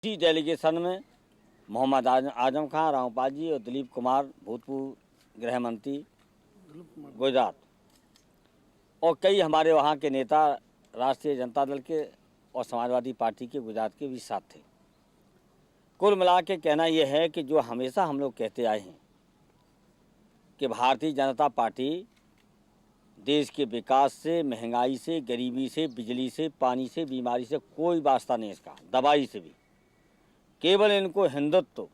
इसी डेलीगेशन में मोहम्मद आजम खान, रामपाल जी और दिलीप कुमार, भूतपूर्व गृह मंत्री गुजरात, और कई हमारे वहाँ के नेता राष्ट्रीय जनता दल के और समाजवादी पार्टी के गुजरात के भी साथ थे। कुल मिला के कहना यह है कि जो हमेशा हम लोग कहते आए हैं कि भारतीय जनता पार्टी देश के विकास से, महंगाई से, गरीबी से, बिजली से, पानी से, बीमारी से कोई वास्ता नहीं इसका, दवाई से भी, केवल इनको हिंदुत्व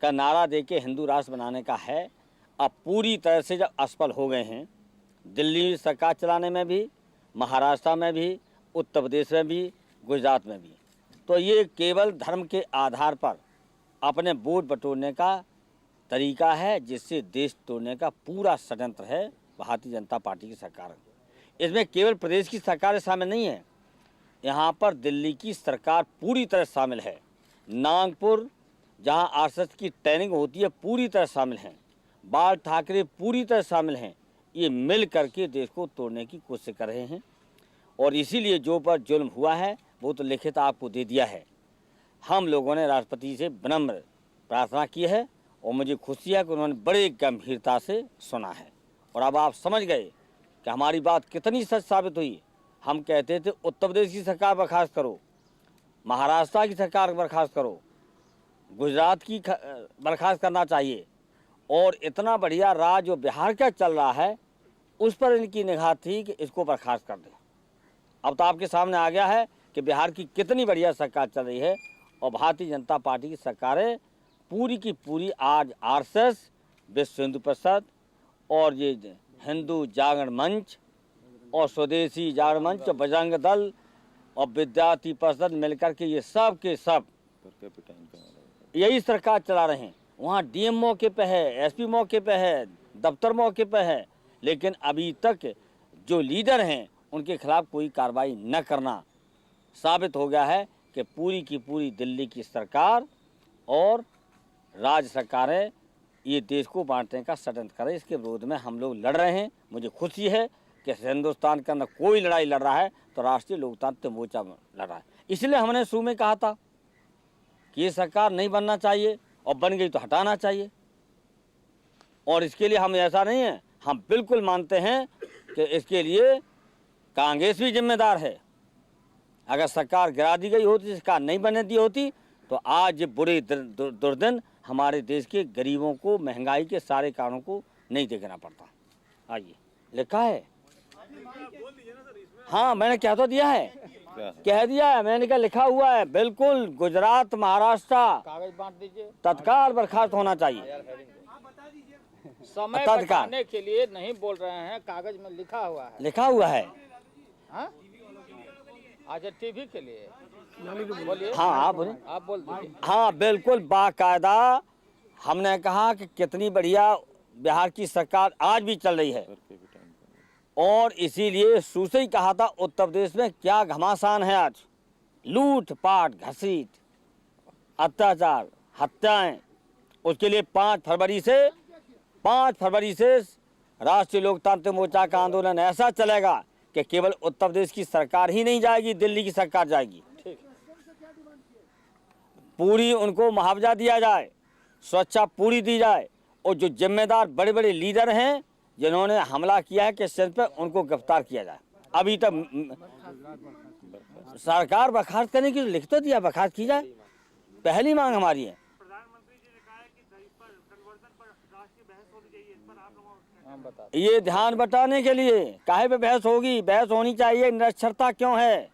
का नारा देके हिंदू राष्ट्र बनाने का है। अब पूरी तरह से जब असफल हो गए हैं, दिल्ली सरकार चलाने में भी, महाराष्ट्र में भी, उत्तर प्रदेश में भी, गुजरात में भी, तो ये केवल धर्म के आधार पर अपने वोट बटोरने का तरीका है, जिससे देश तोड़ने का पूरा षड्यंत्र है भारतीय जनता पार्टी की सरकार। इसमें केवल प्रदेश की सरकार शामिल नहीं है, यहाँ पर दिल्ली की सरकार पूरी तरह शामिल है, नागपुर जहाँ आरएसएस की ट्रेनिंग होती है पूरी तरह शामिल हैं, बाल ठाकरे पूरी तरह शामिल हैं। ये मिल करके देश को तोड़ने की कोशिश कर रहे हैं और इसीलिए जो पर जुल्म हुआ है वो तो लिखित आपको दे दिया है। हम लोगों ने राष्ट्रपति से विनम्र प्रार्थना की है और मुझे खुशी है कि उन्होंने बड़े गंभीरता से सुना है और अब आप समझ गए कि हमारी बात कितनी सच साबित हुई। हम कहते थे उत्तर प्रदेश की सरकार बर्खास्त करो, महाराष्ट्र की सरकार बर्खास्त करो, गुजरात की बर्खास्त करना चाहिए, और इतना बढ़िया राज जो बिहार का चल रहा है उस पर इनकी निगाह थी कि इसको बर्खास्त कर दें। अब तो आपके सामने आ गया है कि बिहार की कितनी बढ़िया सरकार चल रही है और भारतीय जनता पार्टी की सरकारें पूरी की पूरी आज आरएसएस, विश्व हिंदू परिषद और ये हिंदू जागरण मंच और स्वदेशी जागरण मंच, बजरंग दल और विद्यार्थी परिषद मिलकर के ये सब के सब यही सरकार चला रहे हैं। वहाँ डीएम मौके पे है, एसपी मौके पे है, दफ्तर मौके पे है, लेकिन अभी तक जो लीडर हैं उनके खिलाफ कोई कार्रवाई न करना साबित हो गया है कि पूरी की पूरी दिल्ली की सरकार और राज्य सरकारें ये देश को बांटने का षड्यंत्र करें। इसके विरोध में हम लोग लड़ रहे हैं। मुझे खुशी है कि हिंदुस्तान के अंदर कोई लड़ाई लड़ रहा है तो राष्ट्रीय लोकतांत्रिक मोर्चा लड़ रहा है। इसलिए हमने शुरू में कहा था कि ये सरकार नहीं बनना चाहिए और बन गई तो हटाना चाहिए, और इसके लिए हम ऐसा नहीं है, हम बिल्कुल मानते हैं कि इसके लिए कांग्रेस भी जिम्मेदार है। अगर सरकार गिरा दी गई होती, सरकार नहीं बनने दी होती, तो आज ये बुरे दुर्दिन हमारे देश के गरीबों को, महंगाई के सारे कारणों को नहीं देखना पड़ता। आइए, लिखा है, हाँ मैंने क्या तो दिया है, कह दिया है, मैंने क्या लिखा हुआ है, बिल्कुल गुजरात, महाराष्ट्र कागज बांट दीजिए, तत्काल बर्खास्त होना चाहिए। समय बताने के लिए नहीं बोल रहे हैं, कागज में लिखा हुआ है, लिखा हुआ है। अच्छा टीवी के लिए बोलिए। हाँ आप बोलिए, आप बोल दीजिए। हाँ बिल्कुल बाकायदा हमने कहा कि कितनी बढ़िया बिहार की सरकार आज भी चल रही है, और इसीलिए शुरू से ही कहा था उत्तर प्रदेश में क्या घमासान है आज, लूट पाट, घसीट, अत्याचार, हत्याएं। उसके लिए 5 फरवरी से राष्ट्रीय लोकतांत्रिक मोर्चा का आंदोलन ऐसा चलेगा कि केवल उत्तर प्रदेश की सरकार ही नहीं जाएगी, दिल्ली की सरकार जाएगी। पूरी उनको मुआवजा दिया जाए, सुरक्षा पूरी दी जाए, और जो जिम्मेदार बड़े बड़े लीडर हैं जिन्होंने हमला किया है किसान पर, उनको गिरफ्तार किया जाए। अभी तक सरकार बर्खास्त करने की लिख तो दिया, बर्खास्त की जाए, पहली मांग हमारी है। प्रधानमंत्री जी ने कहा है कि इस पर कन्वर्जन पर राष्ट्रीय बहस होनी चाहिए, इस पर आप लोग ये ध्यान बटाने के लिए काहे पे बहस होगी, बहस होनी चाहिए। निरक्षरता क्यों है,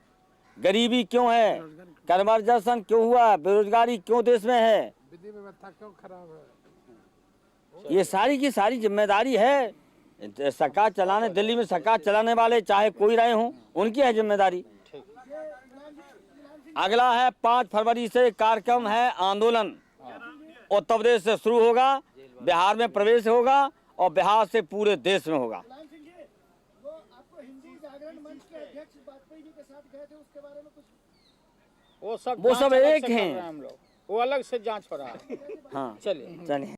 गरीबी क्यों है, कन्वर्जन क्यों हुआ, बेरोजगारी क्यों देश में है, विधि व्यवस्था क्यों खराब है, ये सारी की सारी जिम्मेदारी है सरकार चलाने, दिल्ली में सरकार चलाने वाले चाहे कोई रहे हों, उनकी है जिम्मेदारी। अगला है 5 फरवरी से कार्यक्रम है आंदोलन, उत्तर प्रदेश से शुरू होगा, बिहार में प्रवेश होगा और बिहार से पूरे देश में होगा। वो आपको हिंदू जागरण मंच के अध्यक्ष वाजपेयी जी के साथ गए थे, उसके बारे में कुछ? वो सब एक हैं, हम लोग वो अलग से जांच हो रहा है। हाँ चलिए।